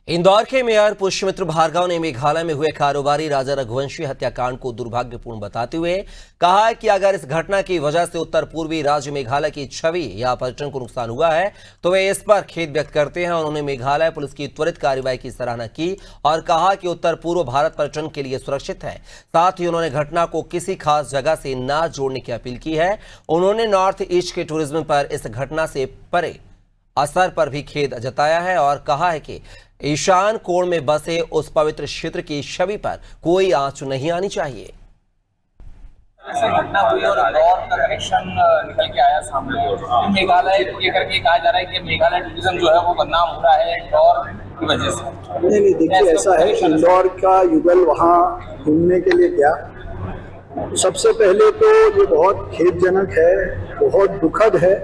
इंदौर के मेयर पुष्यमित्र भार्गव ने मेघालय में हुए कारोबारी राजा रघुवंशी हत्याकांड को दुर्भाग्यपूर्ण बताते हुए कहा है कि अगर इस घटना की वजह से उत्तर पूर्वी राज्य मेघालय की छवि या पर्यटन को नुकसान हुआ है तो वे इस पर खेद व्यक्त करते हैं। उन्होंने मेघालय पुलिस की त्वरित कार्रवाई की सराहना की और कहा कि उत्तर पूर्व भारत पर्यटन के लिए सुरक्षित है। साथ ही उन्होंने घटना को किसी खास जगह से न जोड़ने की अपील की है। उन्होंने नॉर्थ ईस्ट के टूरिज्म पर इस घटना से परे असर पर भी खेद जताया है और कहा है कि ईशान कोण में बसे उस पवित्र क्षेत्र की छवि पर कोई आंच नहीं आनी चाहिए। ऐसे घटना हुई और इंदौर का कनेक्शन निकल के आया सामने। मेघालय ये करके कहा जा रहा है कि मेघालय टूरिज्म जो है वो बदनाम हो रहा है इंदौर की वजह से। नहीं, देखिए ऐसा है, इंदौर का युगल वहाँ घूमने के लिए गया। सबसे पहले तो ये बहुत खेदजनक है, बहुत दुखद है,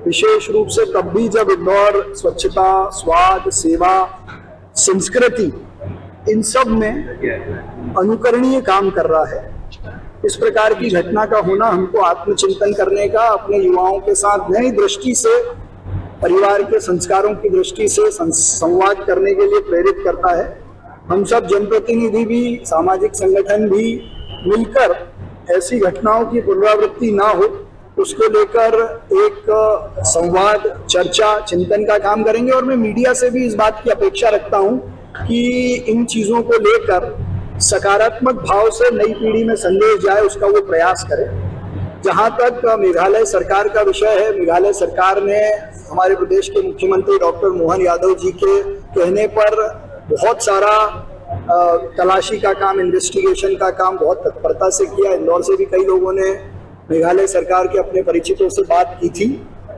विशेष रूप से तब भी जब इंदौर स्वच्छता, स्वाद, सेवा, संस्कृति इन सब में अनुकरणीय काम कर रहा है। इस प्रकार की घटना का होना हमको आत्मचिंतन करने का, अपने युवाओं के साथ नई दृष्टि से, परिवार के संस्कारों की दृष्टि से संवाद करने के लिए प्रेरित करता है। हम सब जनप्रतिनिधि भी, सामाजिक संगठन भी मिलकर ऐसी घटनाओं की पुनरावृत्ति ना हो उसको लेकर एक संवाद, चर्चा, चिंतन का काम करेंगे। और मैं मीडिया से भी इस बात की अपेक्षा रखता हूं कि इन चीजों को लेकर सकारात्मक भाव से नई पीढ़ी में संदेश जाए, उसका वो प्रयास करे। जहां तक मेघालय सरकार का विषय है, मेघालय सरकार ने हमारे प्रदेश के मुख्यमंत्री डॉक्टर मोहन यादव जी के कहने पर बहुत सारा तलाशी का काम, इन्वेस्टिगेशन का काम बहुत तत्परता से किया। इंदौर से भी कई लोगों ने मेघालय सरकार के अपने परिचितों से बात की थी।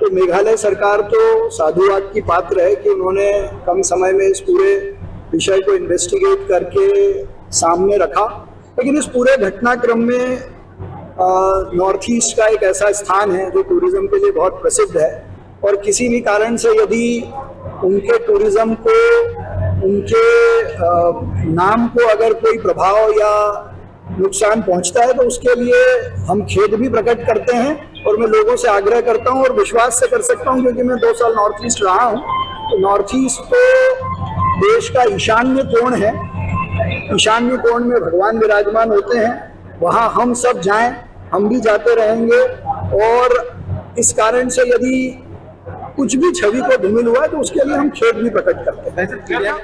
तो मेघालय सरकार तो साधुवाद की पात्र है कि उन्होंने कम समय में इस पूरे विषय को इन्वेस्टिगेट करके सामने रखा। लेकिन इस पूरे घटनाक्रम में नॉर्थ ईस्ट का एक ऐसा स्थान है जो टूरिज्म के लिए बहुत प्रसिद्ध है और किसी भी कारण से यदि उनके टूरिज्म को, उनके नाम को अगर कोई प्रभाव या नुकसान पहुंचता है तो उसके लिए हम खेद भी प्रकट करते हैं। और मैं लोगों से आग्रह करता हूं और विश्वास से कर सकता हूं, क्योंकि मैं 2 साल नॉर्थ ईस्ट रहा हूं, तो नॉर्थ ईस्ट तो देश का ईशान्य कोण है। ईशान्य कोण में भगवान विराजमान होते हैं, वहां हम सब जाएं, हम भी जाते रहेंगे। और इस कारण से यदि कुछ भी छवि को धूमिल हुआ है तो उसके लिए हम खेद भी प्रकट करते हैं।